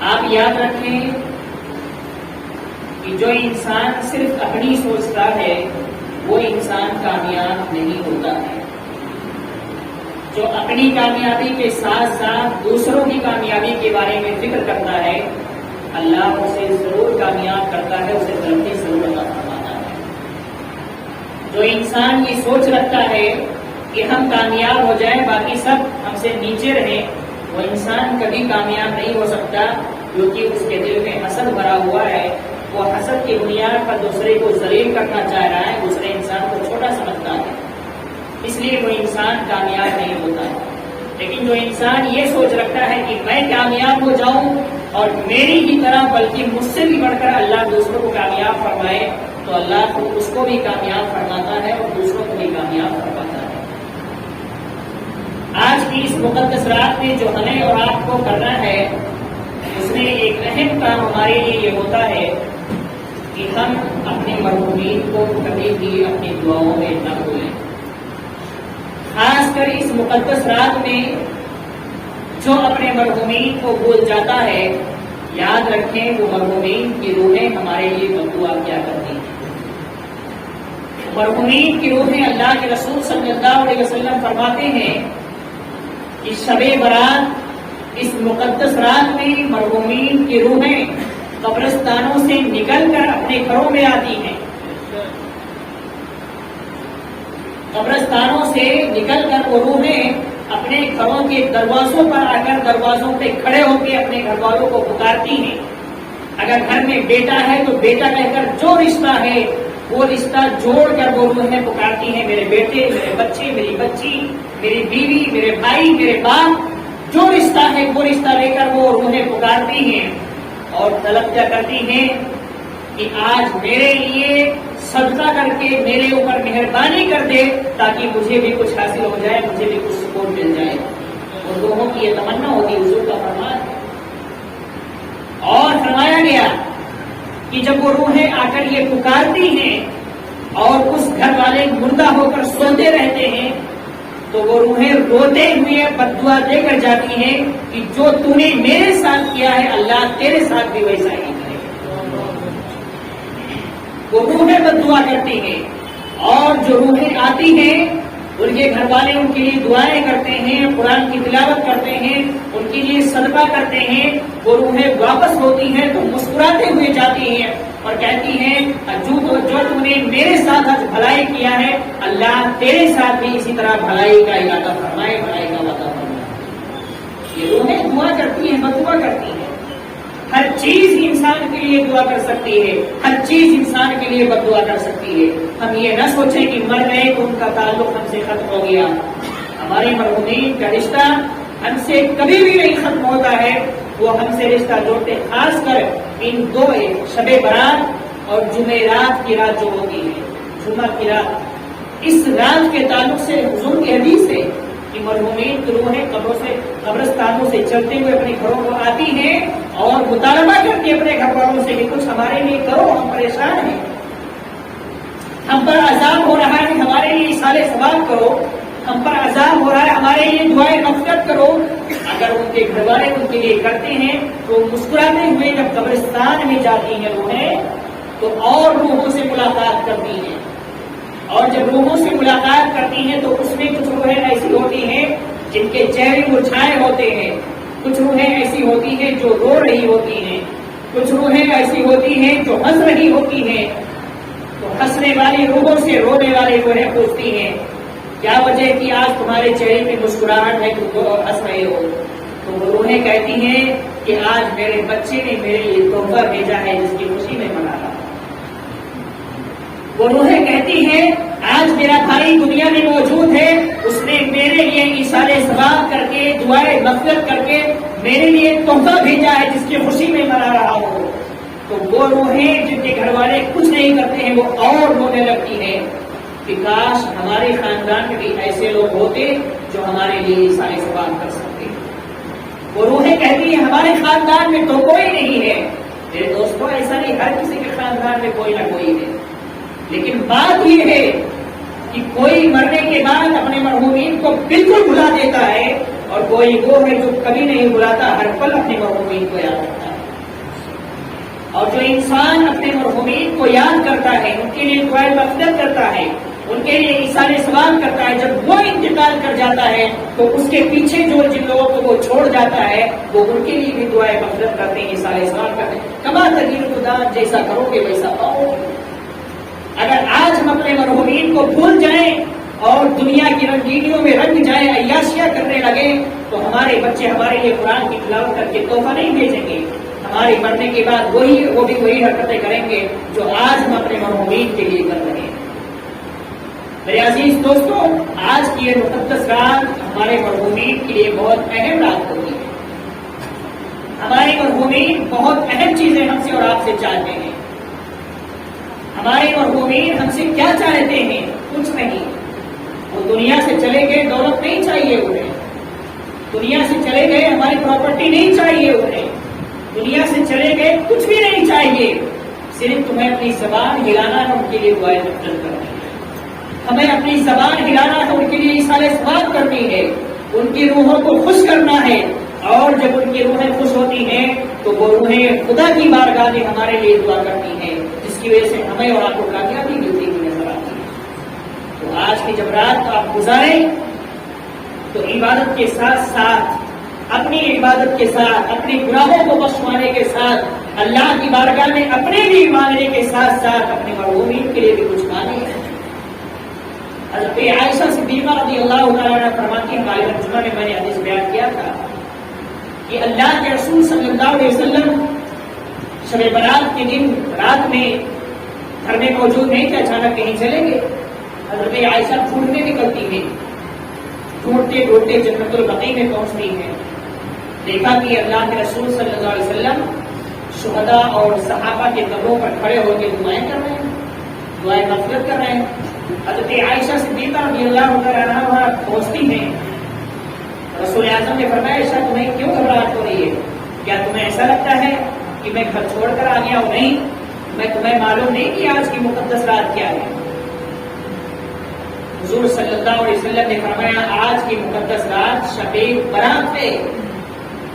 آپ یاد رکھیں کہ جو انسان صرف اپنی سوچتا ہے وہ انسان کامیاب نہیں ہوتا ہے. جو اپنی کامیابی کے ساتھ ساتھ دوسروں کی کامیابی کے بارے میں فکر کرتا ہے اللہ اسے ضرور کامیاب کرتا ہے، اسے ترقی ضرور عطا فرماتا ہے. جو انسان یہ سوچ رکھتا ہے کہ ہم کامیاب ہو جائیں باقی سب ہم سے نیچے رہیں، وہ انسان کبھی کامیاب نہیں ہو سکتا، کیونکہ اس کے دل میں حسد بھرا ہوا ہے. وہ حسد کی بنیاد پر دوسرے کو ذلیل کرنا چاہ رہا ہے، دوسرے انسان کو چھوٹا سمجھتا ہے، اس لیے وہ انسان کامیاب نہیں ہوتا ہے. لیکن جو انسان یہ سوچ رکھتا ہے کہ میں کامیاب ہو جاؤں اور میری ہی طرح بلکہ مجھ سے بھی بڑھ کر اللہ دوسروں کو کامیاب فرمائے، تو اللہ کو اس کو بھی کامیاب فرماتا ہے اور دوسروں کو بھی کامیاب فرماتا ہے. آج کی اس مقدس رات میں جو ہمیں اور آپ کو کرنا ہے اس میں ایک اہم کام ہمارے لیے یہ ہوتا ہے کہ ہم اپنے مرحومین کو کبھی بھی اپنی دعاؤں میں نہ بھولیں. خاص کر اس مقدس رات میں جو اپنے مرحومین کو بھول جاتا ہے، یاد رکھیں وہ مرحومین کی روحیں ہمارے لیے بد دعا کیا کرتی ہیں. مرحومین کی روحیں اللہ کے رسول صلی اللہ علیہ وسلم فرماتے ہیں کہ شب برات اس مقدس رات میں مرحومین کی روحیں قبرستانوں سے نکل کر اپنے گھروں میں آتی ہیں. قبرستانوں سے نکل کر وہ روحیں اپنے گھروں کے دروازوں پر آ کر دروازوں پہ کھڑے ہو کے اپنے گھر والوں کو پکارتی ہیں. اگر گھر میں بیٹا ہے تو بیٹا کہہ کر جو رشتہ ہے وہ رشتہ جوڑ کر وہ روحیں پکارتی ہیں، میرے بیٹے، میرے بچے، میری بچی، میری بیوی، میرے بھائی، میرے باپ، جو رشتہ ہے وہ رشتہ لے کر وہ روحیں پکارتی ہیں اور طلب کیا کرتی ہیں کہ آج میرے لیے صدقہ کر کے میرے اوپر مہربانی کر دے تاکہ مجھے بھی کچھ حاصل ہو جائے، مجھے بھی کچھ سکون مل جائے. ان لوگوں کی یہ تمنا ہوتی ہے، حضور کا فرمان ہے. اور فرمایا گیا کہ جب وہ روحیں آ کر یہ پکارتی ہیں اور اس گھر والے مردہ ہو کر سوتے رہتے ہیں تو وہ روحیں روتے ہوئے بد دعا دے کر جاتی ہیں کہ جو تو نے میرے ساتھ کیا ہے اللہ تیرے ساتھ بھی ویسا ہی کرے. وہ روحیں بد دعا کرتی ہیں اور جو روحیں آتی ہیں ان کے گھر والے ان کے لیے دعائیں کرتے ہیں، قرآن کی تلاوت کرتے ہیں، ان کے لیے صدقہ کرتے ہیں. وہ روحیں واپس ہوتی ہیں تو مسکراتے ہوئے جاتی ہیں اور کہتی ہیں جو تو نے میرے ساتھ آج بھلائی کیا ہے اللہ تیرے ساتھ بھی اسی طرح بھلائی کا ارادہ فرمائے، بھلائی کا وعدہ فرمائے. یہ روحیں دعا کرتی ہیں، بد دعا کرتی ہیں. ہر چیز انسان کے لیے دعا کر سکتی ہے، ہر چیز انسان کے لیے بد دعا کر سکتی ہے. ہم یہ نہ سوچیں کہ مر گئے تو ان کا تعلق ہم سے ختم ہو گیا. ہمارے مرحومین کا رشتہ ہم سے کبھی بھی نہیں ختم ہوتا ہے، وہ ہم سے رشتہ جوڑتے. خاص کر ان دو شب برات اور جمعرات کی رات جو ہوتی ہے، جمعہ کی رات، اس رات کے تعلق سے حضور کی حدیث ہے کہ مرحومین کی روحیں قبرستانوں سے چلتے ہوئے اپنے گھروں کو آتی ہیں اور مطالبہ کرتی ہیں اپنے گھر والوں سے کہ کچھ ہمارے لیے کرو، ہم پریشان ہیں، ہم پر عذاب ہو رہا ہے، ہمارے لیے اصالِ ثواب کرو، ہم پر عذاب ہو رہا ہے، ہمارے لیے دعائیں مغفرت کرو. اگر ان کے گھر والے ان کے لیے کرتے ہیں تو مسکراتے ہوئے جب قبرستان میں جاتی ہیں روحیں تو اور روحوں سے ملاقات کرتی ہیں. اور جب روحوں سے ملاقات کرتی ہیں تو اس میں کچھ روحیں ایسی ہوتی ہیں جن کے چہرے مرجھائے ہوتے ہیں، کچھ روحیں ایسی ہوتی ہیں جو رو رہی ہوتی ہیں، کچھ روحیں ایسی ہوتی ہیں جو ہنس رہی ہوتی ہیں. تو ہنسنے والی روحوں سے رونے والی روحیں پوچھتی ہیں کیا وجہ کہ آج تمہارے چہرے پہ مسکراہٹ ہے، تم تو ہنس رہے ہو. تو وہ روحیں کہتی ہیں کہ آج میرے بچے نے میرے لیے تحفہ بھیجا ہے جس کی خوشی میں منا رہا. وہ روحیں کہتی ہیں آج میرا بھائی دنیا میں موجود ہے، اس نے میرے لیے ایصال ثواب کر کے دعائیں مغفرت کر کے میرے لیے تحفہ بھیجا ہے جس کی خوشی میں منا رہا ہوں. تو وہ روحیں جن کے گھر والے کچھ نہیں کرتے ہیں وہ اور رونے لگتی ہیں کہ کاش ہمارے خاندان میں بھی ایسے لوگ ہوتے جو ہمارے لیے ایصال ثواب کر سکتے. وہ روحیں کہتی ہیں ہمارے خاندان میں تو کوئی نہیں ہے. میرے دوستوں ایسا نہیں، ہر کسی کے خاندان میں کوئی نہ کوئی ہے، لیکن بات یہ ہے کہ کوئی مرنے کے بعد اپنے مرحومین کو بالکل بھلا دیتا ہے اور کوئی وہ ہے جو کبھی نہیں بھلاتا، ہر پل اپنے مرحومین کو یاد رکھتا ہے. اور جو انسان اپنے مرحومین کو یاد کرتا ہے، ان کے لیے دعائے مغفرت کرتا ہے، ان کے لیے ایثار ثواب کرتا ہے، جب وہ انتقال کر جاتا ہے تو اس کے پیچھے جو جن لوگوں کو وہ چھوڑ جاتا ہے وہ ان کے لیے بھی دعائے مغفرت کرتے ہیں، ایثار ثواب کرتے ہیں۔ کما تدین خدا، جیسا کرو گے ویسا پاؤ گے۔ اگر آج ہم اپنے مرحومین کو بھول جائیں اور دنیا کی رنگینیوں میں رنگ جائیں، عیاشیاں کرنے لگے، تو ہمارے بچے ہمارے لیے قرآن کی تلاوت کر کے تحفہ نہیں بھیجیں گے۔ ہمارے مرنے کے بعد وہ بھی وہی حرکتیں کریں گے جو آج ہم اپنے مرحومین کے لیے کر رہے ہیں۔ میرے عزیز دوستوں، آج کی یہ مقدس رات ہمارے مرحومین کے لیے بہت اہم رات ہوتی ہے۔ ہمارے مرحومین بہت اہم چیزیں ہم سے اور آپ سے چاہتے ہیں۔ ہمارے مرحومین ہم سے کیا چاہتے ہیں؟ کچھ نہیں۔ وہ دنیا سے چلے گئے، دولت نہیں چاہیے انہیں، دنیا سے چلے گئے ہماری پراپرٹی نہیں چاہیے انہیں، دنیا سے چلے گئے کچھ بھی نہیں چاہیے، صرف تمہیں اپنی زبان ہلانا ہے، ان کے لیے دعائیں مغفرت کرنی ہے۔ ہمیں اپنی زبان ہلانا ہے، ان کے لیے ایثار ثواب کرنی ہے، ان کی روحوں کو خوش کرنا ہے، اور جب ان کی روحیں خوش ہوتی ہیں تو وہ روحیں خدا کی بارگاہ میں ہمارے لیے دعا کرتی ہیں، جس کی وجہ سے ہمیں اور آپ کو کامیابی ملتی ہوئی نظر آتی ہے۔ تو آج کی جب رات آپ گزاریں تو عبادت کے ساتھ ساتھ، اپنی عبادت کے ساتھ، اپنے گناہوں کو بخشوانے کے ساتھ، اللہ کی بارگاہ میں اپنے لیے مانگنے کے ساتھ ساتھ اپنے مرحومین کے لیے بھی کچھ مانگیں۔ حضرت عائشہ صدیقہ رضی اللہ تعالیٰ عنہ فرماتی ہیں، ہمارے ترجمہ میں میں نے حدیث بیان کیا تھا کہ اللہ کے رسول صلی اللہ علیہ وسلم شب برات کے دن رات میں گھر میں موجود نہیں تھے، اچانک کہیں چلے گئے۔ حضرت عائشہ ڈھونڈنے نکلتی ہیں، ڈھونڈتے ڈھونڈتے جنت البقیع میں پہنچتی ہیں، دیکھا کہ اللہ کے رسول صلی اللہ علیہ وسلم شہداء اور صحابہ کے قبروں پر کھڑے ہو کے دعائیں کر رہے ہیں، دعائیں مغفرت کر رہے ہیں۔ حضرت عائشہ صدیقہ رضی اللہ عنہا وہاں پہنچتی ہیں، رسول اعظم نے فرمایا عائشہ تمہیں کیوں گھبراہٹ ہو رہی ہے؟ کیا تمہیں ایسا لگتا ہے کہ میں گھر چھوڑ کر آ گیا ہوں؟ نہیں، میں تمہیں معلوم نہیں کہ آج کی مقدس رات کیا ہے؟ حضور صلی اللہ علیہ وسلم نے فرمایا آج کی مقدس رات شب برات ہے،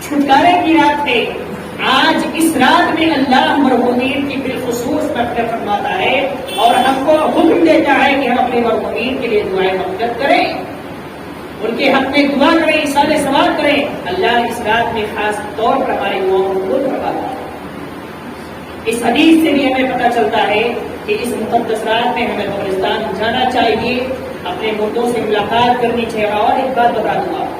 چھٹکارے کی رات ہے۔ آج اس رات میں اللہ مرحومین کی بالخصوص مغفرت فرماتا ہے اور ہم کو حکم دیتا ہے کہ ہم اپنے مرحومین کے لیے دعائیں مغفرت کریں، ان کے حق میں دعا کریں، ایثار ثواب کریں۔ اللہ اس رات میں خاص طور پر ہماری دعاؤں کو قبول فرماتا ہے۔ اس حدیث سے بھی ہمیں پتہ چلتا ہے کہ اس مقدس رات میں ہمیں قبرستان جانا چاہیے، اپنے مردوں سے ملاقات کرنی چاہیے۔ اور ایک بات بتا دوں آپ،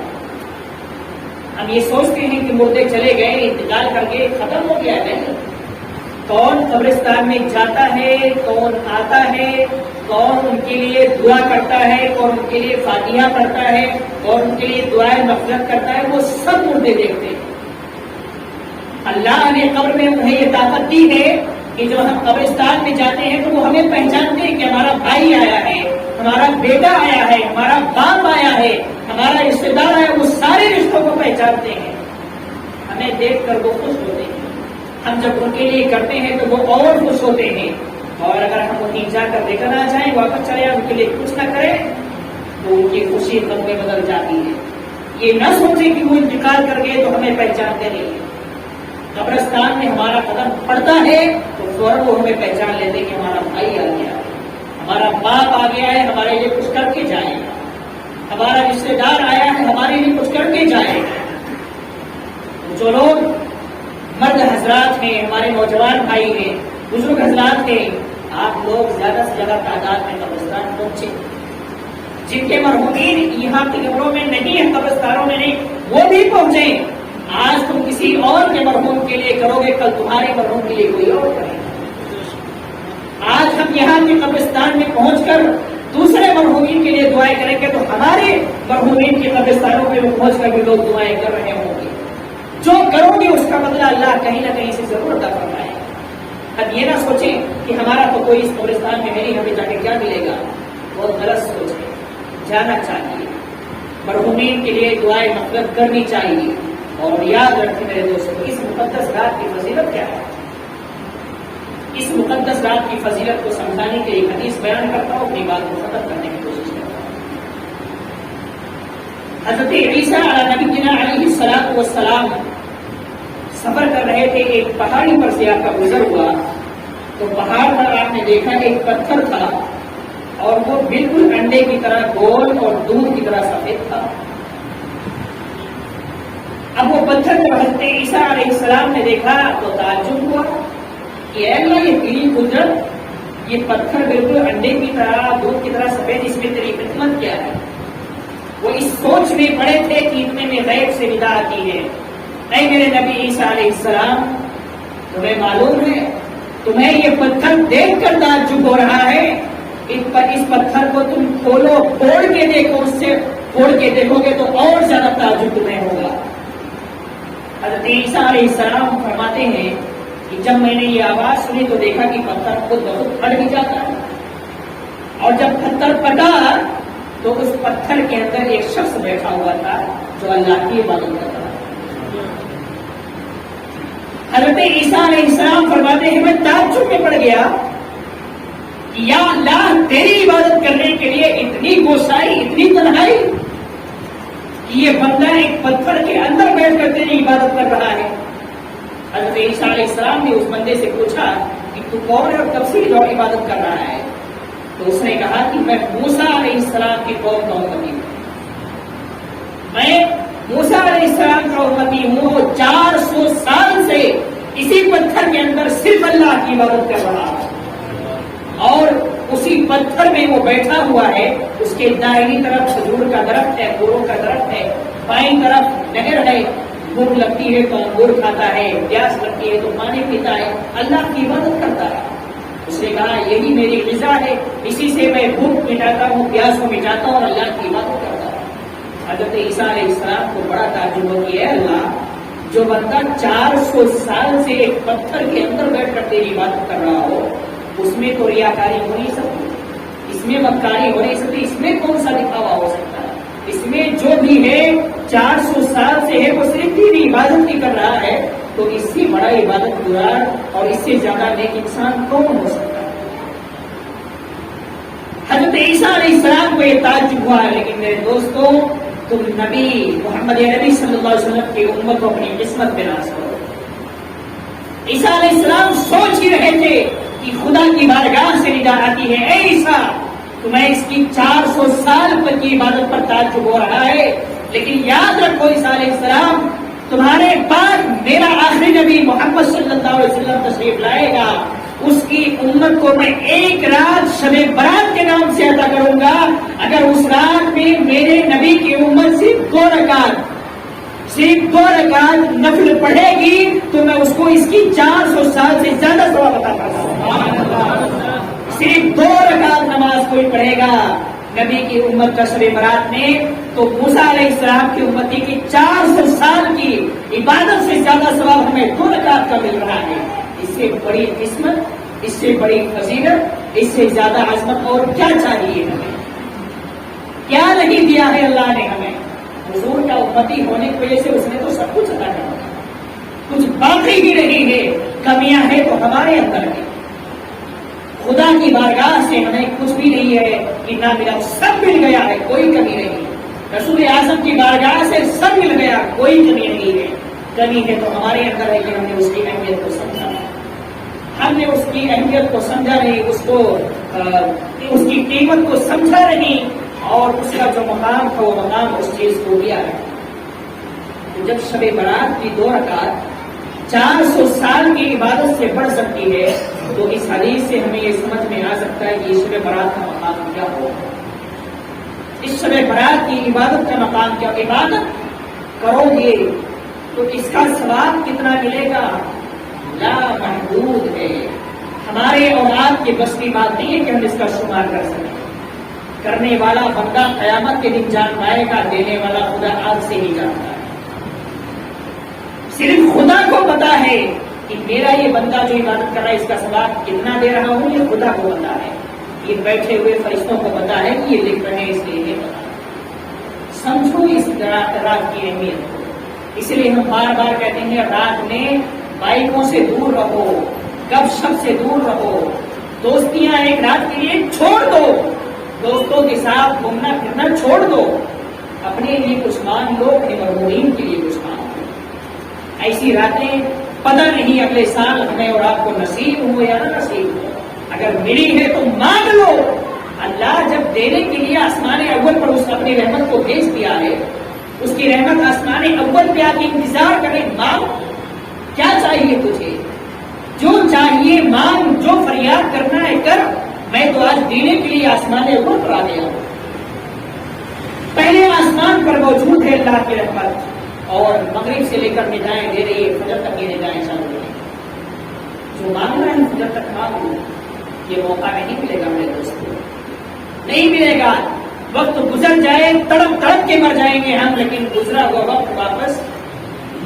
ہم یہ سوچتے ہیں کہ مردے چلے گئے، انتقال کر کے ختم ہو گیا ہے۔ کون قبرستان میں جاتا ہے، کون آتا ہے، کون ان کے لیے دعا کرتا ہے، کون ان کے لیے فاتحہ پڑھتا ہے، کون ان کے لیے دعائیں مغفرت کرتا ہے، وہ سب مردے دیکھتے ہیں۔ اللہ نے قبر میں انہیں یہ طاقت دی ہے کہ جو ہم قبرستان میں جاتے ہیں تو وہ ہمیں پہچانتے ہیں کہ ہمارا بھائی آیا ہے، ہمارا بیٹا آیا ہے، ہمارا باپ آیا ہے، ہمارا رشتے دار آیا، وہ سارے رشتوں کو پہچانتے ہیں، ہمیں دیکھ کر وہ خوش ہوتے ہیں۔ ہم جب ان کے لیے کرتے ہیں تو وہ اور خوش ہوتے ہیں، اور اگر ہم وہیں جا کر لے کر آ جائیں، واپس چلے جائیں، ان کے لیے کچھ نہ کریں تو ان کی خوشی غم میں بدل جاتی ہے۔ یہ نہ سوچیں کہ وہ انتقال کر گئے تو ہمیں پہچانتے نہیں ہیں۔ قبرستان میں ہمارا قدم پڑتا ہے تو فوراً وہ ہمیں پہچان لیتے کہ ہمارا بھائی آ گیا ہے، ہمارا باپ آ گیا ہے، ہمارے لیے کچھ کر کے جائے گا، ہمارا رشتے دار آیا ہے، ہمارے لیے کچھ کر کے جائے گا۔ جو لوگ مرد حضرات ہیں، ہمارے نوجوان بھائی ہیں، بزرگ حضرات ہیں، آپ لوگ زیادہ سے زیادہ تعداد میں قبرستان پہنچے۔ جن کے مرحومین یہاں کی قبروں میں نہیں ہے، قبرستانوں میں نہیں، وہ بھی پہنچے۔ آج تم کسی اور کے مرحوم کے لیے کرو گے، کل تمہارے مرحوم کے لیے کوئی اور کرے گا۔ آج ہم یہاں کے قبرستان میں پہنچ کر دوسرے مرحومین کے لیے دعائیں کریں گے تو ہمارے مرحومین کے قبرستانوں میں پہنچ کر بھی لوگ دعائیں کر رہے ہوں گے۔ جو کرو گے اس کا بدلہ اللہ کہیں نہ کہیں سے ضرور عطا فرمائے گا۔ اب یہ نہ سوچیں کہ ہمارا تو کوئی اس قبرستان میں ہے نہیں، ہمیں جا کے کیا ملے گا، بہت غلط سوچ ہے۔ جانا چاہیے، مرحومین کے لیے دعائیں مغفرت کرنی چاہیے، اور یاد رکھیں میرے دوستوں، اس مقدس رات کی فضیلت کیا ہے؟ اس مقدس رات کی فضیلت کو سمجھانے کے لیے حدیث بیان کرتا ہوں، اپنی بات کو ختم کرنے کی کوشش کرتا ہوں۔ حضرت عیسیٰ علیہ نبینا علیہ الصلوۃ والسلام سفر کر رہے تھے، ایک پہاڑی پر سے آپ کا گزر ہوا تو پہاڑ پر آپ نے دیکھا ایک پتھر تھا اور وہ بالکل انڈے کی طرح گول اور دودھ کی طرح سفید تھا۔ اب وہ پتھر کو حضرت عیسیٰ علیہ السلام نے دیکھا تو تعجب ہوا کہ اے اللہ، یہ تیری قدرت، یہ پتھر بالکل انڈے کی طرح دودھ کی طرح سفید، اس میں تیری حکمت کیا ہے؟ وہ اس سوچ میں پڑے تھے کہ اتنے میں غیب سے ندا آتی ہے، اے میرے نبی عیسیٰ علیہ السلام، تمہیں معلوم ہے، تمہیں یہ پتھر دیکھ کر تعجب ہو رہا ہے، اس پتھر کو تم کھولو، پھوڑ کے دیکھو، اس سے پھوڑ کے دیکھو گے تو اور زیادہ تعجب تمہیں ہوگا۔ حضرت عیسیٰ علیہ السلام فرماتے ہیں کہ جب میں نے یہ آواز سنی تو دیکھا کہ پتھر خود بخود پھٹ بھی جاتا ہے، اور جب پتھر پھٹا تو اس پتھر کے اندر ایک شخص بیٹھا ہوا تھا جو اللہ کی عبادت کرتا تھا۔ حضرت عیسیٰ علیہ السلام فرماتے ہیں میں تعجب میں پڑ گیا کہ یا اللہ، تیری عبادت کرنے کے لیے اتنی گوسائی، اتنی تنہائی کہ یہ بندہ ایک پتھر کے اندر بیٹھ کر تیری عبادت کر رہا ہے۔ حضرت عیسیٰ علیہ السلام نے اس بندے سے پوچھا کہ تو کون ہے اور کب سے جو عبادت کر رہا ہے؟ تو اس نے کہا کہ میں موسیٰ علیہ السلام کی قوم کا امتی ہوں، میں موسیٰ علیہ السلام کا امتی ہوں، 400 سال سے اسی پتھر کے اندر صرف اللہ کی عبادت کر رہا ہوں، اور اسی پتھر میں وہ بیٹھا ہوا ہے، اس کے دائیں طرف کھجور کا درخت ہے، انگوروں کا درخت ہے، بائیں طرف نہر ہے، بھوک لگتی ہے تو انگور کھاتا ہے، پیاس لگتی ہے تو پانی پیتا ہے، اللہ کی عبادت کرتا ہے۔ اس نے کہا یہی میری غذا ہے، اسی سے میں بھوک مٹاتا ہوں، پیاس کو مٹاتا ہوں اور اللہ کی عبادت کرتا ہوں۔ حضرت عیسیٰ علیہ السلام کو بڑا تعجب ہو کہ اے اللہ، جو بندہ 400 سال سے ایک پتھر کے اندر بیٹھ کر تیری عبادت کر رہا ہو، اس میں تو ریاکاری ہو نہیں سکتی، اس میں مکاری ہو نہیں سکتی، اس میں کون سا دکھاوا ہو سکتا ہے؟ اس میں جو بھی ہے 400 سال سے ہے وہ صرف تیری عبادت نہیں کر رہا ہے، تو اس سے بڑا عبادت گزار اور اس سے زیادہ نیک انسان کون ہو سکتا ہے؟ حضرت عیسیٰ علیہ السلام کو یہ تعجب ہوا، لیکن میرے دوستوں، تم نبی محمد نبی صلی اللہ علیہ وسلم کی امت کو اپنی قسمت پہ ناز کرو۔ عیسیٰ علیہ السلام سوچ ہی رہے تھے کہ خدا کی بارگاہ سے ندا آتی ہے، اے عیسیٰ، تمہیں اس کی 400 سال پر کی عبادت پر تعجب ہو رہا ہے، لیکن یاد رکھو عیسیٰ علیہ السلام، تمہارے بعد میرا آخری نبی محمد صلی اللہ علیہ وسلم تشریف لائے گا، اس کی امت کو میں ایک رات شب برات کے نام سے ادا کروں گا، اگر اس رات میں میرے نبی کی امت صرف 2 رکعت نفل پڑھے گی تو میں اس کو اس کی 400 سال سے زیادہ ثواب عطا کروں گا۔ صرف 2 رکعت نماز کوئی پڑھے گا نبی کی امت کا شب برات میں، تو موسیٰ علیہ السلام کی امتی کی 400 سال کی عبادت سے زیادہ ثواب ہمیں 2 رکعت کا مل رہا ہے۔ اس سے بڑی قسمت، اس سے بڑی فضیلت، اس سے زیادہ عظمت اور کیا چاہیے ہمیں؟ کیا نہیں دیا ہے اللہ نے ہمیں؟ حضور کا امتی ہونے کی وجہ سے اس نے تو سب کچھ عطا کیا، کچھ باقی بھی نہیں ہے، کمیاں ہیں تو ہمارے اندر ہے۔ خدا کی بارگاہ سے ہمیں کچھ بھی نہیں ہے کہ نہ ملا، سب مل گیا ہے، کوئی کمی نہیں۔ رسول اعظم کی بارگاہ سے سب مل گیا، کوئی کمی نہیں ہے۔ کمی ہے تو ہمارے اندر ہے کہ ہم نے اس کی اہمیت کو سمجھا، ہم نے اس کی اہمیت کو سمجھا نہیں، اس کی قیمت کو سمجھا نہیں، اور اس کا جو مقام تھا وہ مقام اس چیز کو دیا ہے۔ تو جب شب برات کی 2 رکعت 400 سال کی عبادت سے بڑھ سکتی ہے، تو اس حدیث سے ہمیں یہ سمجھ میں آ سکتا ہے کہ شب برات کا مقام کیا ہو، اس شب برات کی عبادت کا مقام کیا۔ عبادت کرو گے تو اس کا ثواب کتنا ملے گا؟ لا محدود ہے، ہمارے اور آپ کے بس کی بات نہیں ہے کہ ہم اس کا شمار کر سکیں۔ کرنے والا بندہ قیامت کے دن جان پائے گا، دینے والا خدا آج سے ہی جانتا ہے۔ صرف خدا کو پتا ہے کہ میرا یہ بندہ جو عبادت کر رہا ہے اس کا ثواب کتنا دے رہا ہوں، یہ خدا کو پتا ہے، یہ بیٹھے ہوئے فرشتوں کو پتا ہے کہ یہ لکھ رہے ہیں، اس لیے یہ پتا ہے۔ سمجھو اس رات کی اہمیت کو، اس لیے ہم بار بار کہتے ہیں رات میں بائکوں سے دور رہو، گپ شپ سے دور رہو، دوستیاں ایک رات کے لیے چھوڑ دو، دوستوں کے ساتھ گھومنا پھرنا چھوڑ دو، اپنے لیے کچھ مان لو، اپنے مرحومین کے لیے کچھ مان لو۔ ایسی ایسی راتیں پتہ نہیں اگلے سال ہمیں اور آپ کو نصیب ہو یا نہ نصیب ہو. اگر ملی ہے تو مانگ لو. اللہ جب دینے کے لیے آسمان اول پر اس اپنی رحمت کو بھیج دیا ہے, اس کی رحمت آسمان اول پہ آ کے انتظار کرے. مانگ, کیا چاہیے تجھے؟ جو چاہیے مانگ, جو فریاد کرنا ہے کر. میں تو آج دینے کے لیے آسمان اوپر پر آ گیا ہوں. پہلے آسمان پر موجود ہے اللہ کی رحمت, اور مغرب سے لے کر ندائیں دے رہی ہے, فجر تک یہ ندائیں چل رہی ہیں. جو مانگ رہا ہے فجر تک مانگ لو. یہ موقع نہیں ملے گا میرے دوستوں, نہیں ملے گا. وقت گزر جائے, تڑپ تڑپ کے مر جائیں گے ہم, لیکن گزرا ہوا وقت واپس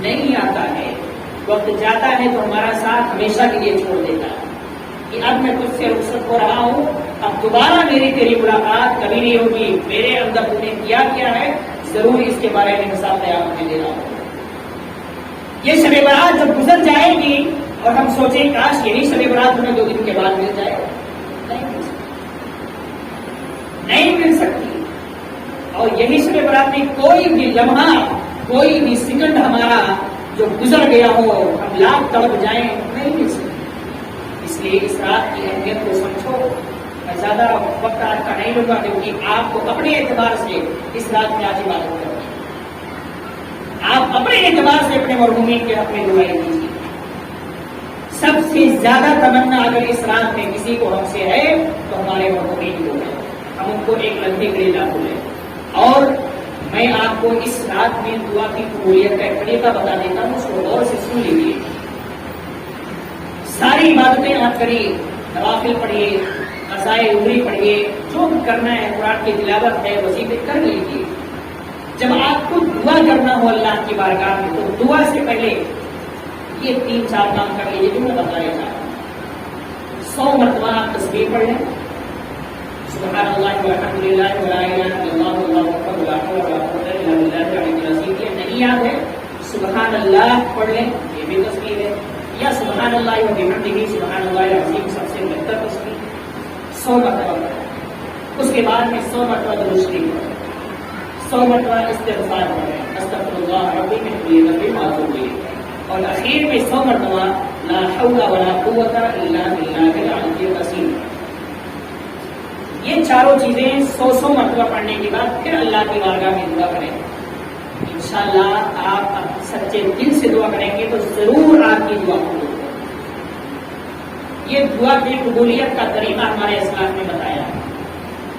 نہیں آتا ہے. وقت جاتا ہے تو ہمارا ساتھ ہمیشہ کے لیے چھوڑ دیتا ہے کہ اب میں تجھ سے رخصت ہو رہا ہوں, اب دوبارہ میری تیری ملاقات کبھی نہیں ہوگی. میرے اندر تم نے کیا ہے, ضرور اس کے بارے میں حساب قیامت میں دے رہا ہوں. یہ شب برات جب گزر جائے گی اور ہم سوچیں کاش یہی شب برات ہمیں 2 دن کے بعد مل جائے, نہیں مل سکتی. اور یہی شب برات میں کوئی بھی لمحہ, کوئی بھی سیکنڈ ہمارا جو گزر گیا ہو, ہم لاکھ تڑپ جائیں, نہیں مل سکتی. اس لیے اس رات کی اہمیت کو سمجھو. میں زیادہ وقت آج کا نہیں لوں گا, کیونکہ آپ کو اپنے اعتبار سے اس رات میں آج عبادت کریں. آپ اپنے اعتبار سے اپنے مرحومین کے حق میں دعائیں دیجیے. سب سے زیادہ تمنا اگر اس رات میں کسی کو ہم سے ہے تو ہمارے مرحومین کو ہے. ہم ان کو ایک لمحے کے لیے نہ بھولیں. اور میں آپ کو اس رات میں دعا کی قبولیت کا ایک طریقہ بتا دیتا ہوں, اس کو غور سے سن لیجیے. ساری عبادتیں آپ کریے, نوافل پڑھیے, قضائے عمری پڑھیے, جو بھی کرنا ہے, قرآن کی تلاوت ہے, وظیفے کر لیجیے. جب آپ کو دعا کرنا ہو اللہ کی بارگاہ میں تو دعا سے پہلے یہ 3-4 کام کر لیجیے جو میں بتایا چاہتا ہوں. 100 مرتبہ آپ تسبیح پڑھ لیں, سبحان اللہ والحمد للہ ولا الہ الا اللہ واللہ اکبر ولا حول ولا قوت الا باللہ العلی العظیم. یہ نہیں یاد ہے, سبحان اللہ پڑھ لیں, یہ بھی تسبیح ہے. یا سبحان اللہ و بحمدہ سبحان اللہ العظیم, سب سے بہتر تسبیح 100 مرتبہ پڑھیں. اس کے بعد میں 100 مرتبہ درود شریف پڑھیں, 100 مرتبہ استغفار پڑھیں, استغفر اللہ ربی من کل ذنب واتوب الیہ. اور اخیر میں 100 مرتبہ لا حول ولا قوت الا باللہ العلی العظیم. یہ چاروں چیزیں 100 مرتبہ پڑھنے کے بعد پھر اللہ کی بارگاہ میں دعا کریں. انشاءاللہ آپ سچے دل سے دعا کریں گے تو ضرور آپ کی دعا قبول ہوگی. یہ دعا کی قبولیت کا طریقہ ہمارے اسلام میں بتایا ہے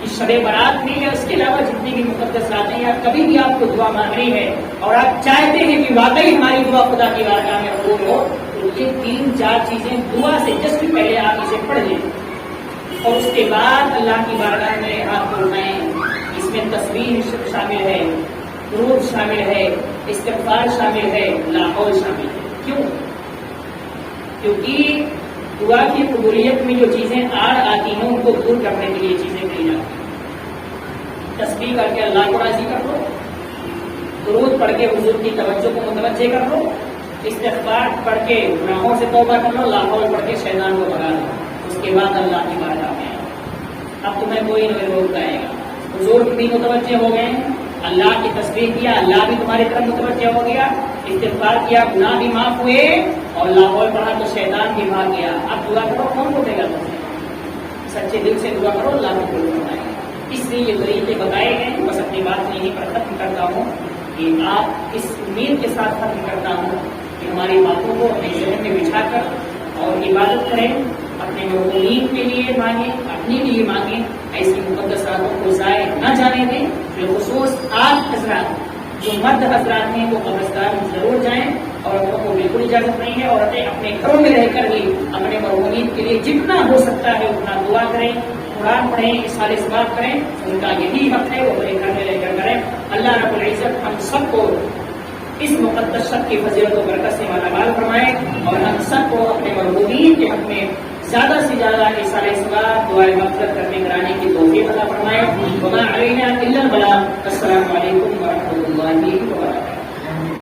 کہ شب برات میں یا اس کے علاوہ جتنی بھی مقدس راتیں یا کبھی بھی آپ کو دعا مانگنی ہے اور آپ چاہتے ہیں کہ واقعی ہماری دعا خدا کی بارگاہ میں قبول ہو, تو یہ 3-4 چیزیں دعا سے جسٹ پہلے آپ اسے پڑھ لیں. اور اس کے بعد اللہ کی بارگاہ میں آپ کو اٹھائیں. اس میں تسبیح شامل ہے, درود شامل ہے, استغفار شامل ہے, لا حول شامل ہے. کیوں؟ کیونکہ دعا کی قبولیت میں جو چیزیں آڑ آتی ہیں ان کو دور کرنے کے لیے چیزیں کہی جاتی ہیں. تسبیح کر کے اللہ کو راضی کر لو, درود پڑھ کے حضور کی توجہ کو متوجہ کر لو, استغفار پڑھ کے گناہوں سے توبہ کر لو, لا حول پڑھ کے شیطان کو بھگا لو. اس کے بعد اللہ کی بارگاہ میں اب تمہیں کوئی نہیں روک پائے گا. حضور بھی متوجہ ہو گئے, اللہ کی تسبیح کیا, اللہ بھی تمہاری طرف متوجہ ہو گیا, استغفار کیا, گناہ بھی معاف ہوئے, اور لا حول پڑھا تو شیطان بھی بھاگ گیا. اب دعا کرو, کون روکے گا تم سے؟ سچے دل سے دعا کرو, اللہ کو قبول فرمائے گا. اس لیے یہ طریقے بتائے گئے. بس اپنی بات یہیں پر ختم کرتا ہوں کہ آپ اس امید کے ساتھ ختم کرتا ہوں کہ ہماری باتوں کو اپنے ذہن میں بچھا کر اور عبادت کریں, اپنے مرحومین کے لیے مانگیں, اپنے لیے مانگیں. ایسی مقدس راتوں کو ضائع نہ جانے دیں. بالخصوص آپ حضرات جو مرد حضرات ہیں وہ قبرستان ضرور جائیں, اور عورتوں کو بالکل اجازت نہیں ہے. عورتیں اپنے گھروں میں رہ کر ہی اپنے مرحومین کے لیے جتنا ہو سکتا ہے اتنا دعا کریں, قرآن پڑھیں, اصحار ثواب کریں. ان کا یہی حق ہے, وہ اپنے گھر میں رہ کر کریں. اللہ رب العزت ہم سب کو اس مقدس شب کی فضیلت و برکت سے مالا مال فرمائے, اور ہم سب کو اپنے مرحومین کے حق میں زیادہ سے زیادہ اصحار ثواب, دعائے مغفرت کرنے کرانے کی توفیق عطا فرمائے. وما علینا الا البلاغ. السلام علیکم ورحمۃ اللہ وبرکاتہ.